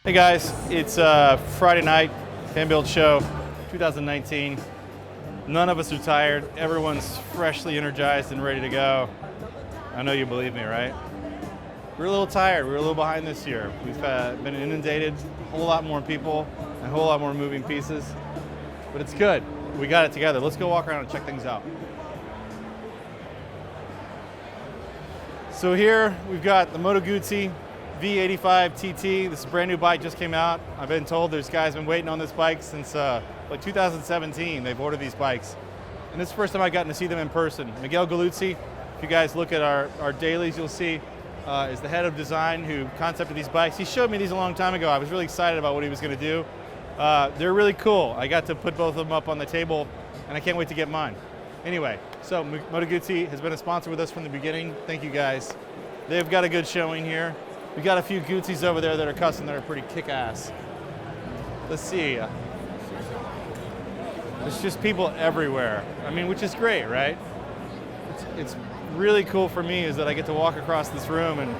Hey guys, it's Friday night, Handbuilt Show 2019. None of us are tired. Everyone's freshly energized and ready to go. I know you believe me, right? We're a little tired. We're a little behind this year. We've been inundated, a whole lot more people, and a whole lot more moving pieces. But it's good. We got it together. Let's go walk around and check things out. So here we've got the Moto Guzzi V85 TT. This is a brand new bike, just came out. I've been told there's guys been waiting on this bike since like 2017. They've ordered these bikes. And this is the first time I've gotten to see them in person. Miguel Galuzzi, if you guys look at our dailies, you'll see is the head of design who concepted these bikes. He showed me these a long time ago. I was really excited about what he was going to do. They're really cool. I got to put both of them up on the table, and I can't wait to get mine. Anyway, so Moto Guzzi has been a sponsor with us from the beginning. Thank you guys. They've got a good showing here. We got a few Guzzis over there that are custom that are pretty kick-ass. Let's see. There's just people everywhere. I mean, which is great, right? It's really cool for me is that I get to walk across this room and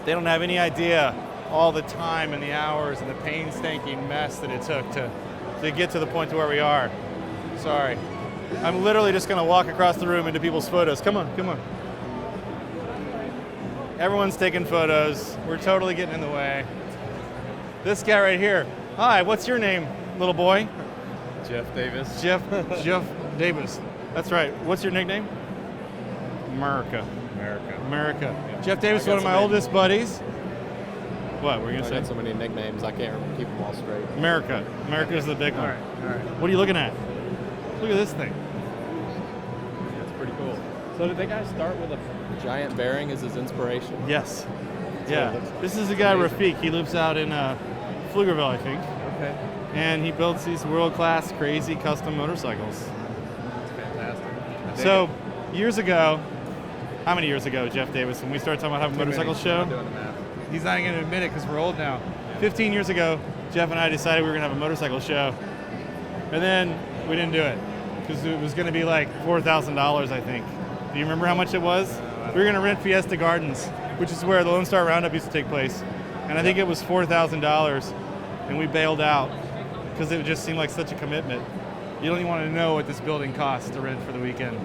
they don't have any idea all the time and the hours and the painstaking mess that it took to get to the point to where we are. Sorry. I'm literally just gonna walk across the room into people's photos. Come on, come on. Everyone's taking photos. We're totally getting in the way. This guy right here. Hi, what's your name, little boy? Jeff Davis. Jeff Davis. That's right. What's your nickname? America. America. Yeah. Jeff Davis, one of my oldest buddies. What were you gonna say? I got so many nicknames I can't keep them all straight. America. America's the big one. All right. What are you looking at? Look at this thing. That's pretty cool. So did that guy start with a giant bearing as his inspiration? Yes. That's Yeah. what it looks like. This is the guy Amazing. Rafik. He lives out in Pflugerville, I think. Okay. And he builds these world-class, crazy custom motorcycles. That's fantastic. I dig So, it. years ago, how many years ago, Jeff Davis, when we started talking about having a motorcycle show? I'm doing the math. He's not going to admit it because we're old now. 15 years ago, Jeff and I decided we were going to have a motorcycle show. And then we didn't do it because it was going to be like $4,000, I think. Do you remember how much it was? We were going to rent Fiesta Gardens, which is where the Lone Star Roundup used to take place. And I think it was $4,000. And we bailed out because it just seemed like such a commitment. You don't even want to know what this building costs to rent for the weekend.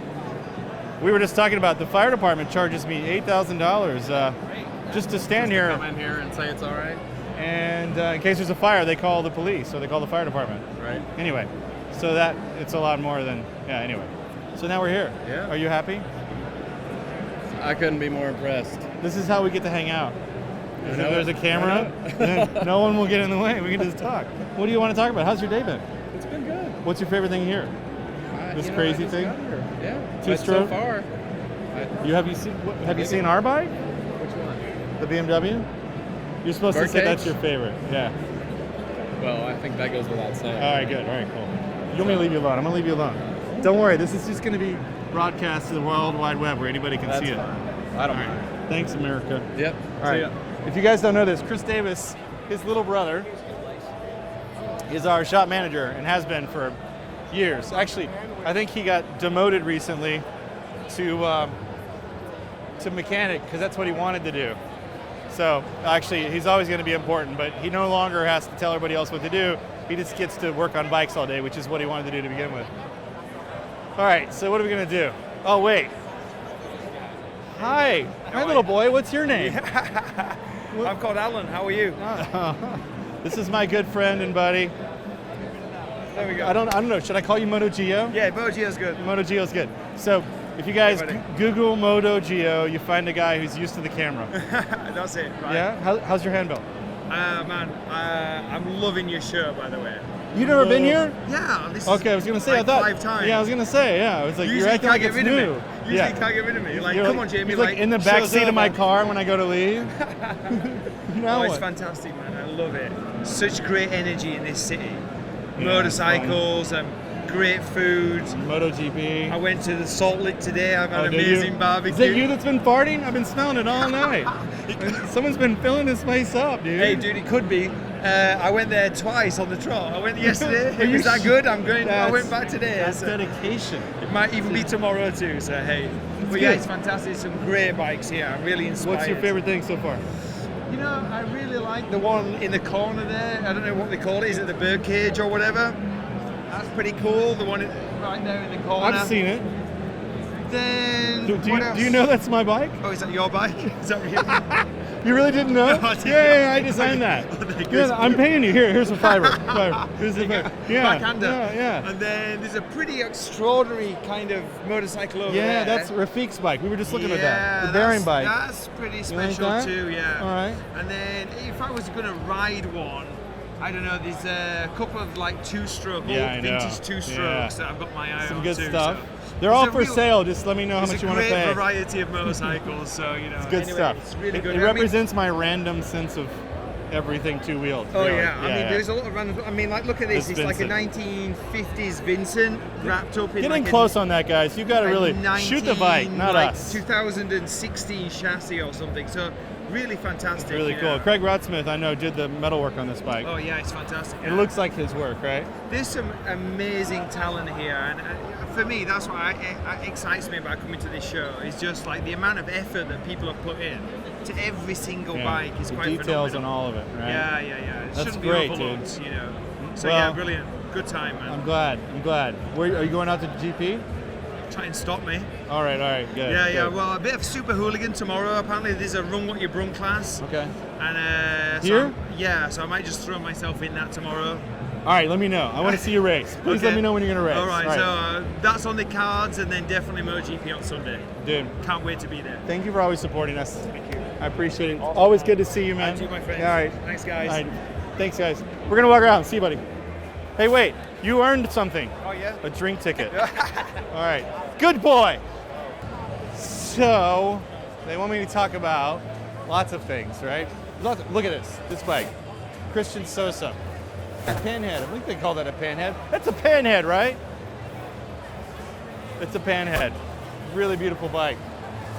We were just talking about the fire department charges me $8,000 just to stand here. Come in here and say it's all right. And in case there's a fire, they call the police or they call the fire department. Right. Anyway, so that it's a lot more than, yeah, anyway. So now we're here. Yeah. Are you happy? I couldn't be more impressed. This is how we get to hang out. I If know there's a it. camera, then no one will get in the way. We can just talk. What do you want to talk about? How's your day been? It's been good. What's your favorite thing here? This crazy I just thing? got here. Yeah. Two But stroke? So far. Have you seen our bike? Which one? The BMW? You're supposed to say that's your favorite. Yeah. Well, I think that goes without saying. All right, good. All right, cool. You want me to leave you alone? I'm going to leave you alone. Don't worry. This is just going to be broadcast to the World Wide Web where anybody can That's see it. fine. I don't All right. mind. Thanks, America. Yep. All right. If you guys don't know this, Chris Davis, his little brother, is our shop manager and has been for years. Actually, I think he got demoted recently to mechanic because that's what he wanted to do. So actually, he's always going to be important, but he no longer has to tell everybody else what to do. He just gets to work on bikes all day, which is what he wanted to do to begin with. All right, so what are we going to do? Oh, wait. Hi, little boy. What's your name? I'm called Alan. How are you? This is my good friend and buddy. There we go. I don't know. Should I call you Moto Geo? Yeah, Moto Geo's good. Moto Geo's good. So if you guys Hey, buddy. Google Moto Geo, you find a guy who's used to the camera. That's it, right? Yeah. How's your handbill? Man, I'm loving your show, by the way. You never been here? Yeah. This is Okay, I was gonna say. like I thought. 5 times. Yeah, I was gonna say. Yeah, I was like, Usually you're acting like can't it's get rid new. of me. Usually Yeah. can't get rid of me. You're like, You're come on, Jamie. He's like in the back show's seat of my over. car when I go to leave. Now Oh, it's what? fantastic, man. I love it. Such great energy in this city. Yeah, Motorcycles and great food. MotoGP. I went to the Salt Lick today. I've had Oh, did amazing you? barbecue. Is it you that's been farting? I've been smelling it all night. Someone's been filling this place up, dude. Hey, dude, it could be. I went there twice on the trot. I went yesterday. Are you Was that good? I'm going. I That's- went back today. That's so dedication. it might even be tomorrow too. So hey, but good. yeah, it's fantastic. Some great bikes here. I'm really inspired. What's your favorite thing so far? You know, I really like the one in the corner there. I don't know what they call it. Is it the bird cage or whatever? That's pretty cool. The one right there in the corner. I've seen it. Then Do you know that's my bike? Oh, is that your bike? Is that really? You really didn't know? No, I didn't Yeah, know. I designed that. Oh, thank Good, you. I'm paying you. Here's a fiver. Here's the fiver. Yeah, Backhander. yeah. And then there's a pretty extraordinary kind of motorcycle over there. Yeah, that's Rafiq's bike. We were just looking at that. The Yeah, bearing bike. That's pretty like special that? too, yeah. All right. And then if I was going to ride one, I don't know, there's a couple of like two-stroke, Yeah, I old know. vintage two-strokes Yeah. that I've got my eye Some on good too. stuff. So They're all there's a for real- sale. Just let me know how much There's you a want to great pay. variety of motorcycles, so you know. It's good anyway, stuff. It's really It- good. It I mean- represents my random sense of everything two-wheeled. Oh really. yeah, I mean there's a lot of random. I mean, like look at this. This It's like a Vincent. 1950s Vincent wrapped up in Get like in close on that, guys. You got to a really shoot the bike, not like us. 2016 chassis or something. So really fantastic. Really you cool. know. Craig Rotsmith, I know, did the metalwork on this bike. Oh yeah, it's fantastic. It looks like his work, right? There's some amazing talent here, and for me, that's what excites me about coming to this show. Is just like the amount of effort that people have put in to every single Yeah. bike is the quite details phenomenal. on all of it, right? Yeah. It That's shouldn't great, be overlooked, dude. you know. So Well, yeah, brilliant. Good time, man. I'm glad. Where are you going out to GP? Try and stop me. All right, good. Yeah. good. Well, a bit of super hooligan tomorrow. Apparently, there's a run what you brung class. Okay. And Here? So I might just throw myself in that tomorrow. All right, let me know. I want to see you race. Please let Okay. me know when you're going to race. All right. So that's on the cards, and then definitely MotoGP on Sunday. Dude, Can't wait to be there. thank you for always supporting us. Thank you. I appreciate it. Always good to see you, man. And you, my friends. All right. Thanks, guys. All right. Thanks, guys. We're going to walk around. See you, buddy. Hey, wait. You earned something. Oh yeah. A drink ticket. All right. Good boy. So, they want me to talk about lots of things, right? Look at this bike. Christian Sosa. A panhead. I think they call that a panhead. That's a panhead, right? It's a panhead. Really beautiful bike.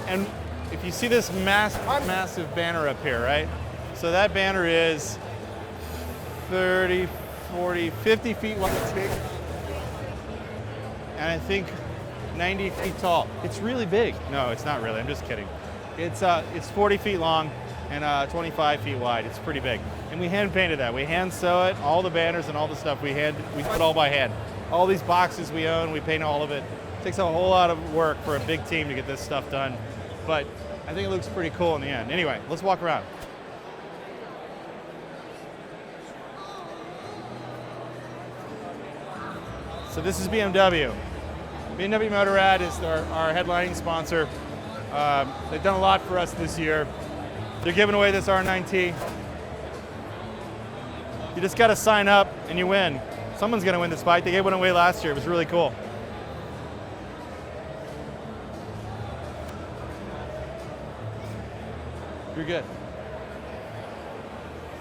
And if you see this massive banner up here, right? So that banner is 30, 40, 50 feet wide. And I think 90 feet tall. It's really big. No, it's not really. I'm just kidding. It's 40 feet long and 25 feet wide. It's pretty big. And we hand painted that. We hand sew it. All the banners and all the stuff we put all by hand. All these boxes we own, we paint all of it. It takes a whole lot of work for a big team to get this stuff done. But I think it looks pretty cool in the end. Anyway, let's walk around. So this is BMW. BMW Motorrad is our headlining sponsor. They've done a lot for us this year. They're giving away this R9T. You just got to sign up and you win. Someone's going to win this bike. They gave one away last year. It was really cool. You're good.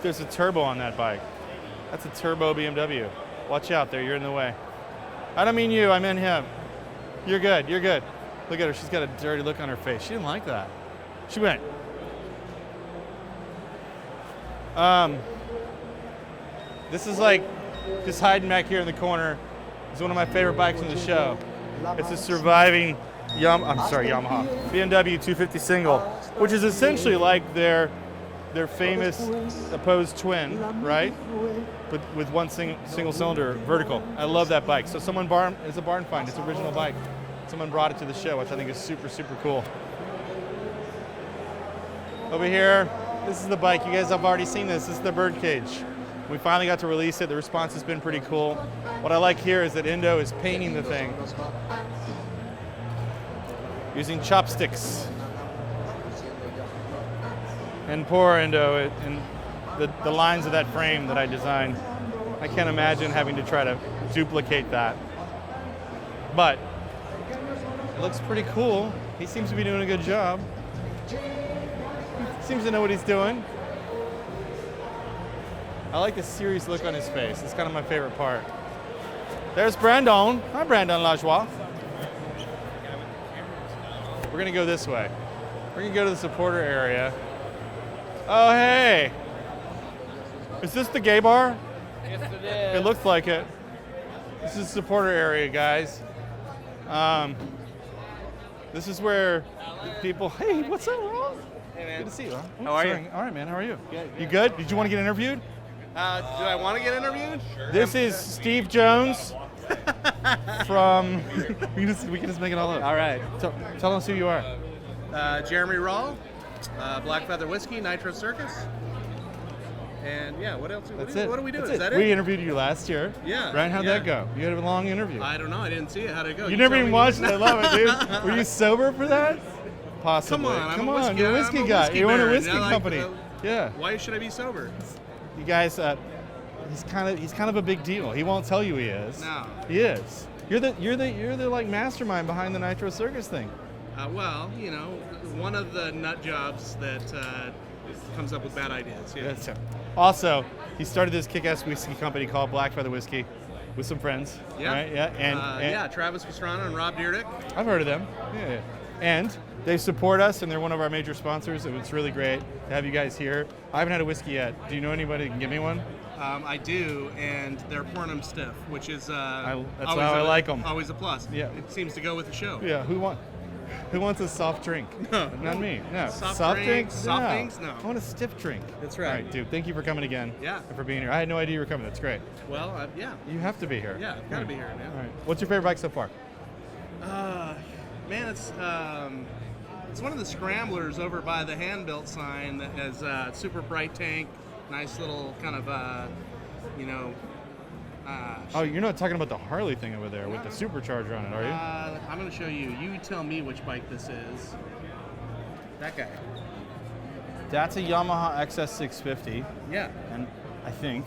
There's a turbo on that bike. That's a turbo BMW. Watch out there, you're in the way. I don't mean you, I mean him. You're good. Look at her, she's got a dirty look on her face. She didn't like that. She went. This is like just hiding back here in the corner. It's one of my favorite bikes in the show. It's a surviving Yamaha BMW 250 single, which is essentially like their famous opposed twin, right? With one single cylinder vertical. I love that bike. So it's a barn find. It's an original bike. Someone brought it to the show, which I think is super, super cool. Over here, this is the bike. You guys have already seen this. This is the Birdcage. We finally got to release it. The response has been pretty cool. What I like here is that Indo is painting the thing using chopsticks. And poor Indo in the lines of that frame that I designed. I can't imagine having to try to duplicate that. But it looks pretty cool. He seems to be doing a good job. Seems to know what he's doing. I like the serious look on his face. It's kind of my favorite part. There's Brandon. Hi, Brandon Lajoie. We're gonna go this way. We're gonna go to the supporter area. Oh, hey. Is this the gay bar? Yes, it is. It looks like it. This is the supporter area, guys. This is where people. Hey, what's up, Ron? Hey, man. Good to see you. Huh? How are you? All right, man. How are you? Good. You good? Did you want to get interviewed? Do I want to get interviewed? Sure. This is Steve Jones from. we can just make it all up. All right. Tell us who you are. Jeremy Rawl, Black Feather Whiskey, Nitro Circus. And yeah, what else? That's what it. are we doing? That's Is that We it? interviewed you last year. Yeah. Right? How'd yeah. that go? You had a long interview. I don't know. I didn't see it. How'd it go? You never tell even me? watched it. I love it, dude. Were you sober for that? Possibly. Come on, You're a whiskey guy. whiskey You own a baron. whiskey I like, company. Yeah. Why should I be sober? You guys, he's kind of a big deal. He won't tell you he is. No. He is. You're the like mastermind behind the Nitro Circus thing. Well, you know, one of the nut jobs that comes up with bad ideas. Yeah. That's it. Also, he started this kick-ass whiskey company called Black Feather Whiskey with some friends. Yeah. Right? Yeah. And Yeah, Travis Pastrana and Rob Dyrdek. I've heard of them. Yeah. And they support us, and they're one of our major sponsors. And it's really great to have you guys here. I haven't had a whiskey yet. Do you know anybody that can give me one? I do, and they're pouring them stiff, which is that's always how I like them. Always a plus. Yeah. It seems to go with the show. Yeah. Who wants a soft drink? No. Not me. No. Soft drinks? Soft things? No. I want a stiff drink. That's right. All right, dude. Thank you for coming again. Yeah. And for being here. I had no idea you were coming. That's great. Well, yeah. You have to be here. Yeah, I've got to be here, man. All right. What's your favorite bike so far? Man, it's one of the scramblers over by the Handbuilt sign that has super bright tank, nice little kind of Oh, you're not talking about the Harley thing over there with the supercharger on it, are you? I'm going to show you. You tell me which bike this is. That guy. That's a Yamaha XS650, Yeah. and I think.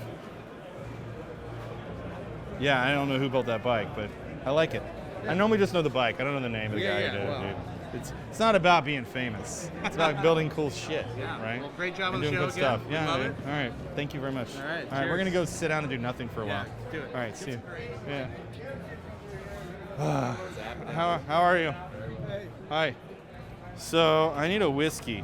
Yeah, I don't know who built that bike, but I like it. I normally just know the bike. I don't know the name of the guy who did it, dude. It's not about being famous. It's about building cool shit, Yeah. right? Well, great job and on the doing show good again. stuff. We Yeah, love dude. it. All right. Thank you very much. All right, All right, we're cheers. gonna go sit down and do nothing for a Yeah, while. do it. All right, see you. Great. Yeah. How are you? Hi. So I need a whiskey.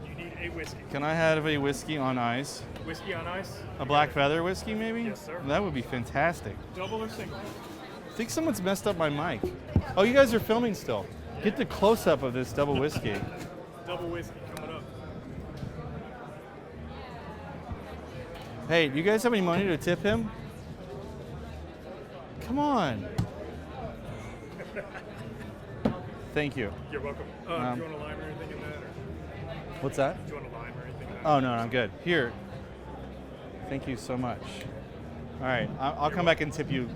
You need a whiskey. Can I have a whiskey on ice? Whiskey on ice? A Black Feather whiskey, maybe? Yes, sir. That would be fantastic. Double or single? I think someone's messed up my mic. Oh, you guys are filming still. Get the close-up of this double whiskey. Double whiskey coming up. Hey, do you guys have any money to tip him? Come on. Thank you. You're welcome. Do you want a lime or anything in that? Or What's that? do you want a lime or anything in that? Oh, no, I'm good. Here. Thank you so much. All right, I'll come back and tip you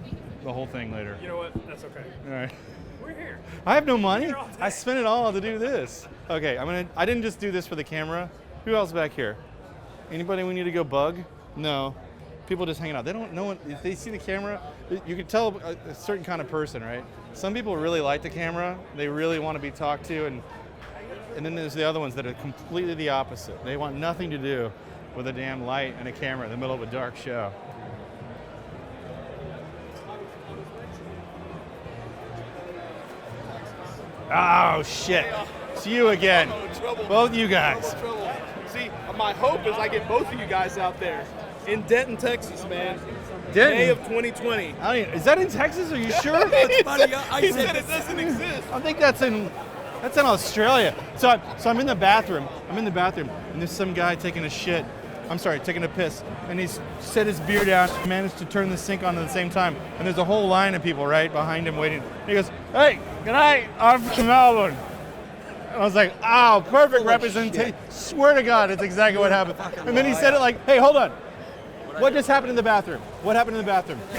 the whole thing later. You know what? That's okay. All right. We're here. I have no money. Here all day. I spent it all to do this. Okay, I didn't just do this for the camera. Who else back here? Anybody we need to go bug? No. People just hanging out. They don't know if they see the camera. You can tell a certain kind of person, right? Some people really like the camera. They really want to be talked to, and then there's the other ones that are completely the opposite. They want nothing to do with a damn light and a camera in the middle of a dark show. Oh shit! It's you again. Both you guys. See, my hope is I get both of you guys out there in Denton, Texas, man. Denton? May of 2020. Is that in Texas? Are you sure? He said it doesn't exist. I think that's in Australia. So I'm in the bathroom. And there's some guy taking a piss, and he's set his beer down, managed to turn the sink on at the same time, and there's a whole line of people right behind him waiting. He goes, "Hey, good night, I'm from Melbourne." And I was like, "Oh, perfect representation." Swear to God, it's exactly what happened. And then he said it like, "Hey, hold on. What just happened in the bathroom? What happened in the bathroom?" You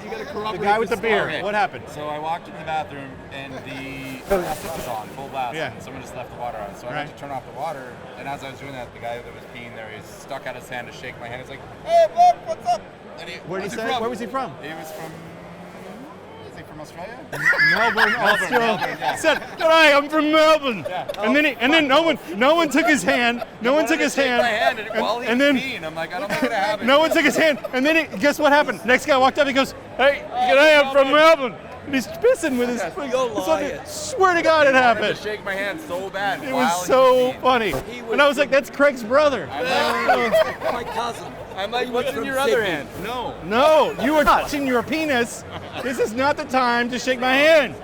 gotta corroborate The guy with the this beer. story. What happened? So I walked into the bathroom and the faucet was on, full blast. Yeah. And someone just left the water on. So I went to turn off the water, and as I was doing that, the guy that was peeing there, he stuck out his hand to shake my hand. He's like, "Hey, look, what's up?" And Where did he say? from? Where was he from? He was from. Is he from Australia? Melbourne, Australia. Melbourne, yeah. Said, "G'day, I'm from Melbourne." And then no one took his hand. No one took his Shake my hand. hand, while he And was then peeing, I'm like, I don't know what happened. no one took his hand. And then guess what happened? Next guy walked up. He goes, "Hey, g'day, I'm from Melbourne." And he's pissing with his. Swear to God, it I wanted happened. to shake my hand so bad. It while was he so peeing. funny. And I was like, "That's Craig's brother." My cousin. I'm like, what's in your other hand? No. No, you were touching your penis. This is not the time to shake my hand.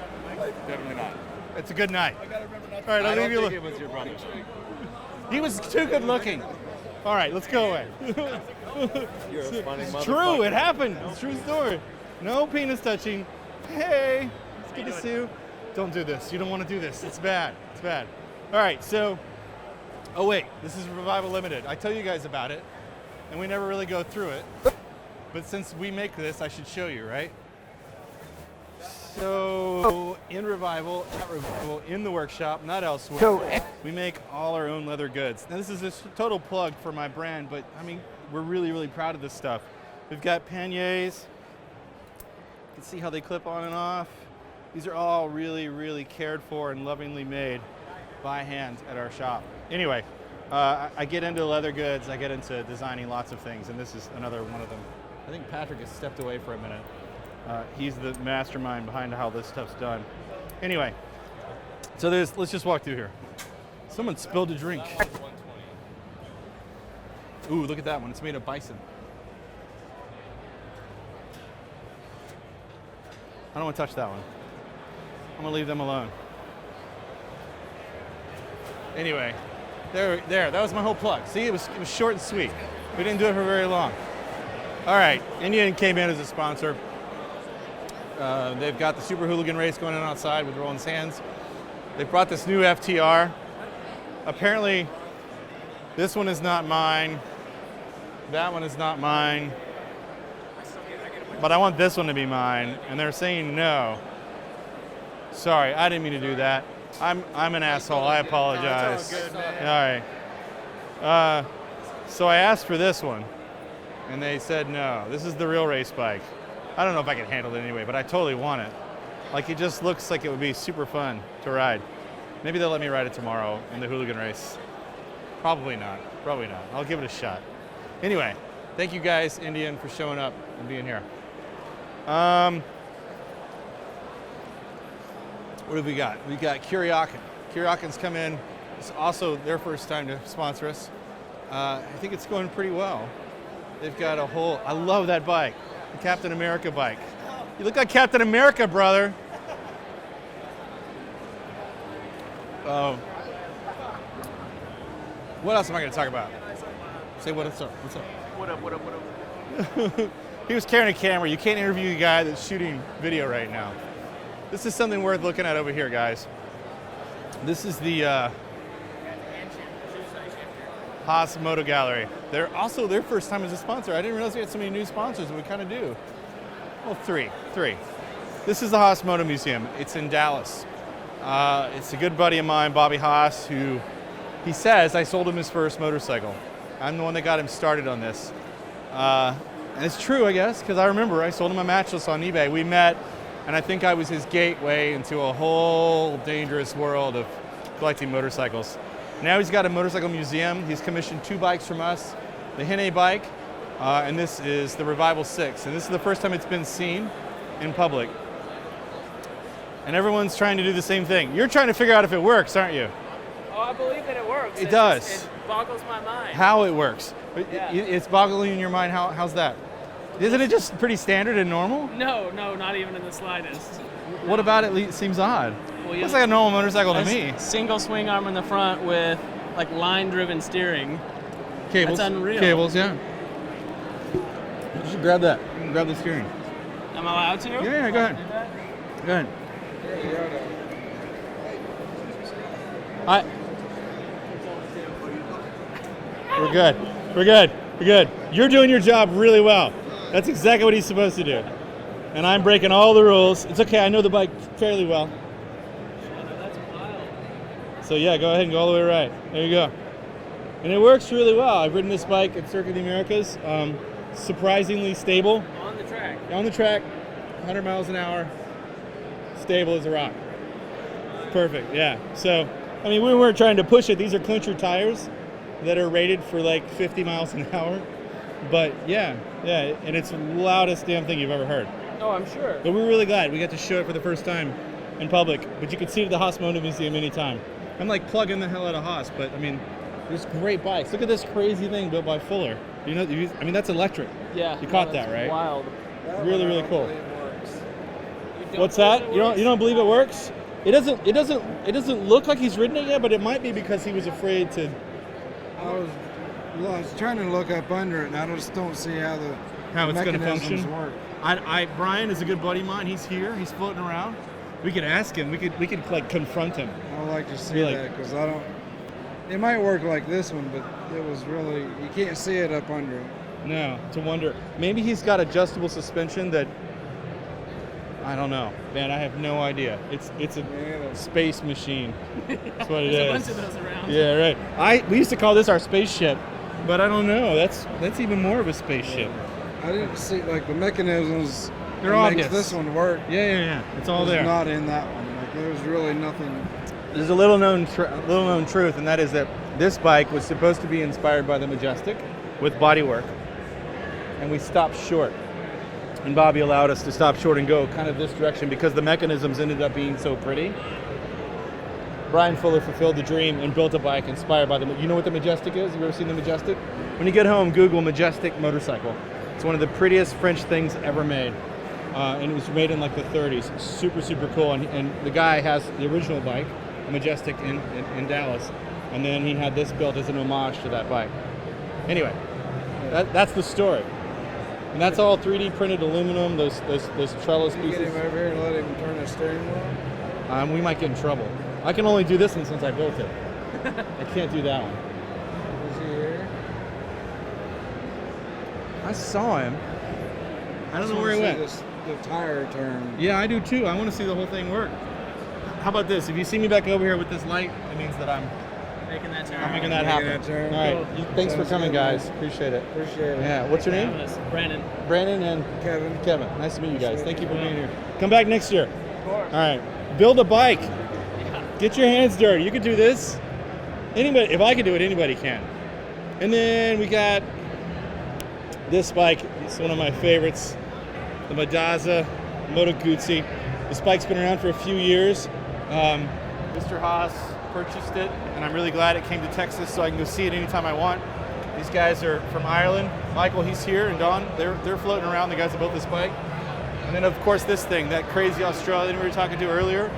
Definitely not. It's a good night. I gotta remember not to. All right, I'll I leave don't you. think it was your brother. He was too good looking. All right, let's go away. You're a funny It's motherfucker. true, it happened. It's a true story. No penis touching. Hey, it's good to see you. Don't do this. You don't want to do this. It's bad. It's bad. All right, so, oh wait, this is Revival Limited. I tell you guys about it, and we never really go through it. But since we make this, I should show you, right? So, in Revival, at Revival, in the workshop, not elsewhere, we make all our own leather goods. Now, this is a total plug for my brand, but I mean, we're really, really proud of this stuff. We've got panniers. You can see how they clip on and off. These are all really, really cared for and lovingly made by hand at our shop. Anyway, I get into leather goods, I get into designing lots of things, and this is another one of them. I think Patrick has stepped away for a minute. He's the mastermind behind how this stuff's done. Anyway, so let's just walk through here. Someone spilled a drink. Ooh, look at that one. It's made of bison. I don't want to touch that one. I'm gonna leave them alone. Anyway, there. That was my whole plug. See, it was short and sweet. We didn't do it for very long. All right, Indian came in as a sponsor. They've got the Super Hooligan race going on outside with Rolling Sands. They brought this new FTR. Apparently, this one is not mine. That one is not mine. But I want this one to be mine, and they're saying no. Sorry, I didn't mean to do that. I'm an asshole. I apologize. It's all good, man. All right. So I asked for this one, and they said no. This is the real race bike. I don't know if I can handle it anyway, but I totally want it. Like, it just looks like it would be super fun to ride. Maybe they'll let me ride it tomorrow in the hooligan race. Probably not. Probably not. I'll give it a shot. Anyway, thank you guys, Indian, for showing up and being here. What have we got? We got Kuryakin. Kuryakin's come in. It's also their first time to sponsor us. I think it's going pretty well. They've got a whole, I love that bike. The Captain America bike. You look like Captain America, brother. Oh. What else am I going to talk about? Say what's up. What's up? What up? He was carrying a camera. You can't interview a guy that's shooting video right now. This is something worth looking at over here, guys. This is the Haas Moto Gallery. They're also their first time as a sponsor. I didn't realize we had so many new sponsors, and we kind of do. Well, three. This is the Haas Moto Museum. It's in Dallas. It's a good buddy of mine, Bobby Haas, who he says I sold him his first motorcycle. I'm the one that got him started on this. And it's true, I guess, because I remember I sold him a matchless on eBay. We met, and I think I was his gateway into a whole dangerous world of collecting motorcycles. Now he's got a motorcycle museum. He's commissioned 2 bikes from us, the Hine bike, and this is the Revival 6. And this is the first time it's been seen in public. And everyone's trying to do the same thing. You're trying to figure out if it works, aren't you? Oh, I believe that it works. It does. It boggles my mind. How it works. Yeah. It's boggling in your mind. How's that? Isn't it just pretty standard and normal? No, not even in the slightest. What about it seems odd? Well, Looks like a normal motorcycle to me. Single swing arm in the front with like line-driven steering. Cables. That's unreal. Cables, yeah. You should grab that. You can grab the steering. Am I allowed to? Yeah, go ahead. Go ahead. All right. We're good. We're good. We're good. You're doing your job really well. That's exactly what he's supposed to do. And I'm breaking all the rules. It's okay. I know the bike fairly well. That's wild. So yeah, go ahead and go all the way right. There you go. And it works really well. I've ridden this bike at Circuit of the Americas. Surprisingly stable. On the track. On the track, 100 miles an hour, stable as a rock. Perfect, yeah. So, I mean, we weren't trying to push it. These are clincher tires that are rated for like 50 miles an hour. But yeah, and it's the loudest damn thing you've ever heard. Oh, I'm sure. But we're really glad we got to show it for the first time in public. But you can see it at the Haas Moto Museum anytime. I'm like plugging the hell out of Haas, but I mean, there's great bikes. Look at this crazy thing built by Fuller. You know, I mean, that's electric. Yeah. You caught that, right? Wild. Really, really cool. What's that? You don't believe it works? It doesn't look like he's ridden it yet, but it might be because he was afraid to. I was trying to look up under it, and I just don't see how it's going to mechanisms function. work. Brian is a good buddy of mine. He's here. He's floating around. We could ask him. We could like confront him. I would like to see that because I don't. It might work like this one, but it was really you can't see it up under it. No, to wonder. Maybe he's got adjustable suspension that. I don't know, man. I have no idea. It's a space machine. That's what it is. There's a bunch of those around. Yeah, right. We used to call this our spaceship, but I don't know. That's even more of a spaceship. I didn't see like the mechanisms. They're that obvious. makes this one work. Yeah. It's all was there. Not in that one. Like there was really nothing. There's a little known truth, and that is that this bike was supposed to be inspired by the Majestic with bodywork, and we stopped short. And Bobby allowed us to stop short and go kind of this direction because the mechanisms ended up being so pretty. Brian Fuller fulfilled the dream and built a bike inspired by the. You know what the Majestic is? Have you ever seen the Majestic? When you get home, Google Majestic motorcycle. It's one of the prettiest French things ever made. And it was made in like the 30s. Super, super cool. And the guy has the original bike, a Majestic in Dallas. And then he had this built as an homage to that bike. Anyway, that's the story. And that's all 3D printed aluminum, those trellis You pieces. get him over here and let him turn the steering wheel. We might get in trouble. I can only do this one since I built it. I can't do that one. Is he here? I saw him. I don't know Just where he wanna went. see the tire turn. Yeah, I do too. I want to see the whole thing work. How about this? If you see me back over here with this light, it means that I'm Making that turn. making that Making happen. that turn. All right. Thanks for Sounds coming, good, guys. man. Appreciate it. Appreciate it. Yeah. What's your name? Brandon. Brandon and Kevin. Kevin. Nice to meet you guys. Thank you for being here. Come back next year. All right. Build a bike. Get your hands dirty. You can do this. Anybody, if I can do it, anybody can. And then we got this bike. It's one of my favorites. The Moto Guzzi. This bike's been around for a few years. Mr. Haas purchased it, and I'm really glad it came to Texas so I can go see it anytime I want. These guys are from Ireland. Michael, he's here, and Don, they're floating around, the guys that built this bike. And then, of course, this thing, that crazy Australian we were talking to earlier.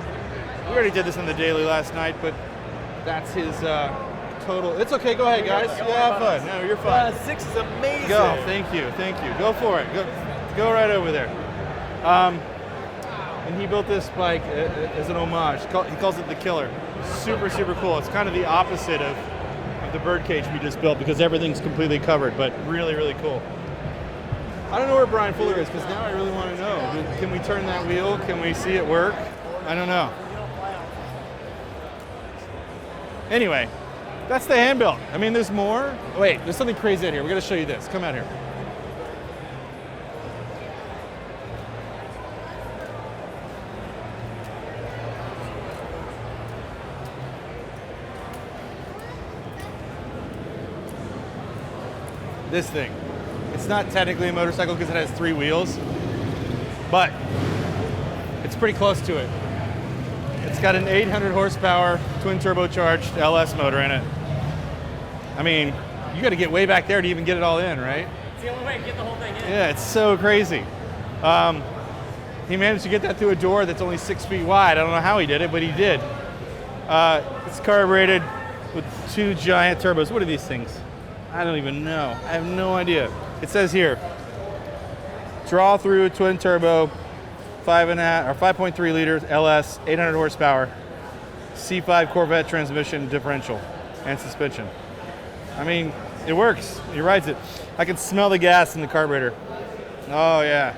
We already did this on the daily last night, but that's his total. It's okay, go ahead, guys. Yeah, have fun. No, you're fine. 6 is amazing. Go, thank you. Go for it. Go right over there. And he built this bike as an homage. He calls it the Killer. Super, super cool. It's kind of the opposite of the birdcage we just built because everything's completely covered, but really, really cool. I don't know where Brian Fuller is because now I really want to know. Can we turn that wheel? Can we see it work? I don't know. Anyway, that's the Handbill. I mean, there's more. Wait, there's something crazy out here. We're going to show you this. Come out here. This thing. It's not technically a motorcycle because it has 3 wheels, but it's pretty close to it. It's got an 800 horsepower twin turbocharged LS motor in it. I mean, you got to get way back there to even get it all in, right? It's the only way to get the whole thing in. Yeah, it's so crazy. He managed to get that through a door that's only 6 feet wide. I don't know how he did it, but he did. It's carbureted with 2 giant turbos. What are these things? I don't even know. I have no idea. It says here, draw through twin turbo, 5.3 liters LS, 800 horsepower, C5 Corvette transmission, differential, and suspension. I mean, it works. He rides it. I can smell the gas in the carburetor. Oh yeah,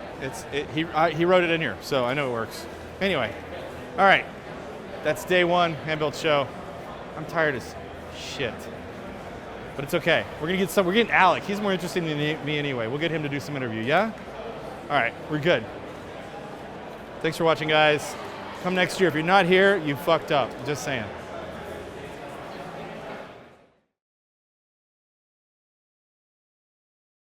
he wrote it in here, so I know it works. Anyway, all right, that's day 1 Handbuilt show. I'm tired as shit. But it's okay. We're getting Alec. He's more interesting than me anyway. We'll get him to do some interview, yeah? All right, we're good. Thanks for watching, guys. Come next year. If you're not here, you fucked up. Just saying.